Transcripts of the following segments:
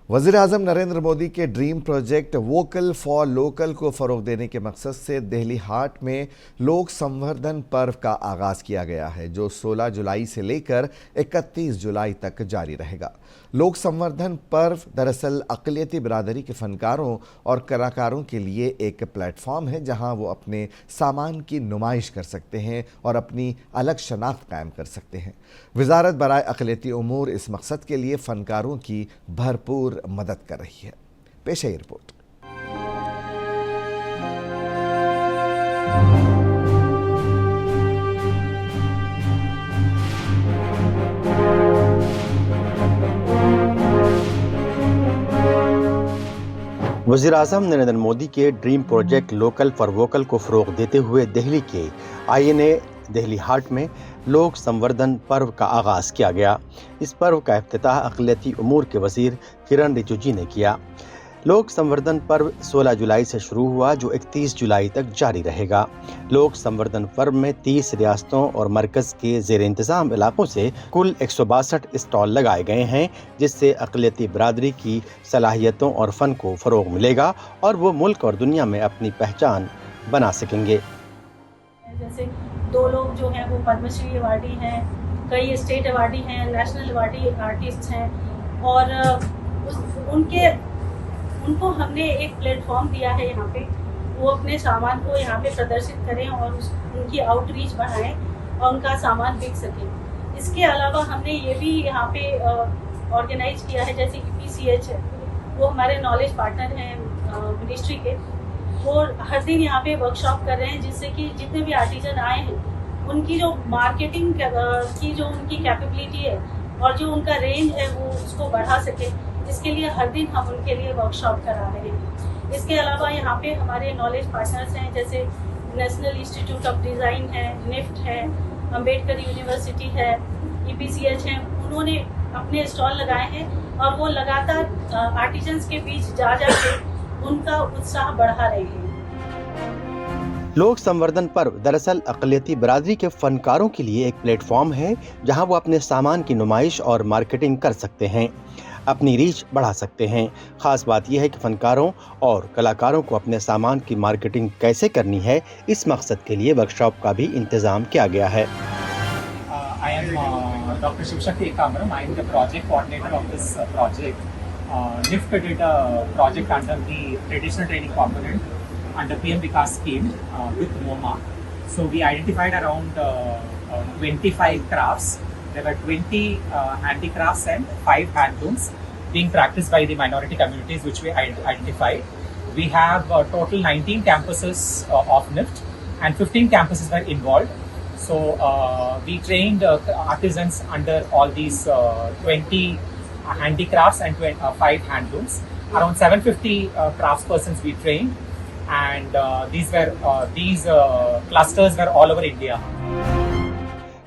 वज़ीर-ए-आज़म नरेंद्र मोदी के dream project vocal for local को फ़रोग़ देने के मकसद से दिल्ली हाट में लोक संवर्धन पर्व का आगाज़ किया गया है, जो 16 जुलाई से लेकर 31 जुलाई तक जारी रहेगा। लोक संवर्धन पर्व दरअसल अक़लियती बिरादरी के फ़नकारों और कलाकारों के लिए एक प्लेटफॉर्म है, जहां वो अपने सामान की नुमाइश कर सकते हैं और अपनी अलग शनाख्त कायम कर सकते हैं। वज़ारत बराए अक़लियती उमूर इस मकसद के लिए फ़नकारों की भरपूर मदद कर रही है। पेश है रिपोर्ट। वज़ीर-ए-आज़म नरेंद्र मोदी के dream project local for vocal को फ़रोग़ देते हुए दिल्ली के INA दिल्ली हाट में लोक संवर्धन पर्व का आगाज़ किया गया। इस पर्व का इफ्तिताह अक़लियती उमूर के वज़ीर किरण रिजिजू ने किया। लोक संवर्धन पर्व 16 जुलाई से शुरू हुआ, जो 31 जुलाई तक जारी रहेगा। लोक संवर्धन पर्व में 30 रियासतों और मरकज़ के ज़ेर इंतज़ाम इलाकों से कुल 162 स्टॉल लगाए गए हैं, जिससे अक़लियती बिरादरी की सलाहियतों और फ़न को फ़रोग़ मिलेगा और वो मुल्क और दुनिया में अपनी पहचान बना सकेंगे। जैसे 2 लोग जो हैं वो पद्मश्री अवार्डी हैं, कई स्टेट अवार्डी हैं, नेशनल अवार्डी आर्टिस्ट हैं, और उनको हमने एक प्लेटफॉर्म दिया है यहाँ पे। वो अपने सामान को यहाँ पे प्रदर्शित करें और उनकी आउटरीच बढ़ाएं और उनका सामान बिक सके। इसके अलावा हमने ये भी यहाँ पे ऑर्गेनाइज किया है, जैसे EPCH है, वो हमारे नॉलेज पार्टनर हैं मिनिस्ट्री के। वो हर दिन यहाँ पे वर्कशॉप कर रहे हैं, जिससे कि जितने भी आर्टिजन आए हैं उनकी जो मार्केटिंग की जो उनकी कैपेबिलिटी है और जो उनका रेंज है वो उसको बढ़ा सके। इसके लिए हर दिन हम उनके लिए वर्कशॉप करा रहे हैं। इसके अलावा यहाँ पे हमारे नॉलेज पार्टनर्स हैं, जैसे नेशनल इंस्टीट्यूट ऑफ डिज़ाइन है, NIFT है, अम्बेडकर यूनिवर्सिटी है, EPCH है। उन्होंने अपने स्टॉल लगाए हैं और वो लगातार आर्टिजन्स के बीच जा के उनका उत्साह बढ़ा रहे हैं। लोक संवर्धन पर्व दरअसल अक़लियती बिरादरी के फनकारों के लिए एक प्लेटफॉर्म है, जहां वो अपने सामान की नुमाइश और मार्केटिंग कर सकते हैं, अपनी रीच बढ़ा सकते हैं। ख़ास बात यह है कि फ़नकारों और कलाकारों को अपने सामान की मार्केटिंग कैसे करनी है, इस मकसद के लिए वर्कशॉप का भी इंतज़ाम किया गया है। I am Dr. Shivshakti Ekambram. I am the project coordinator of this project. NIFT did a project under the traditional training component under PM Vikas scheme with MoMA. So we identified around 25 crafts. There were 20 handicrafts and 5 handlooms being practiced by the minority communities, which we identified. We have total 19 campuses of NIFT, and 15 campuses were involved. So we trained artisans under all these 20 handicrafts and 5 handlooms. Around 750 craftspersons we trained, and these clusters were all over India.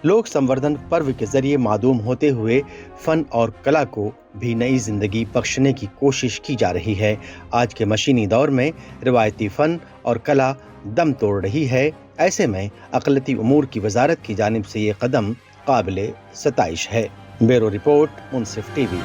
लोक संवर्धन पर्व के जरिए मादूम होते हुए fun और कला को भी नई जिंदगी बख्शने की कोशिश की जा रही है। आज के मशीनी दौर में रिवायती फन और कला दम तोड़ रही है। ऐसे में अक़लियती उमूर की वजारत की जानिब से ये कदम काबिले सताइश है। ब्यूरो रिपोर्ट, मुंसिफ TV।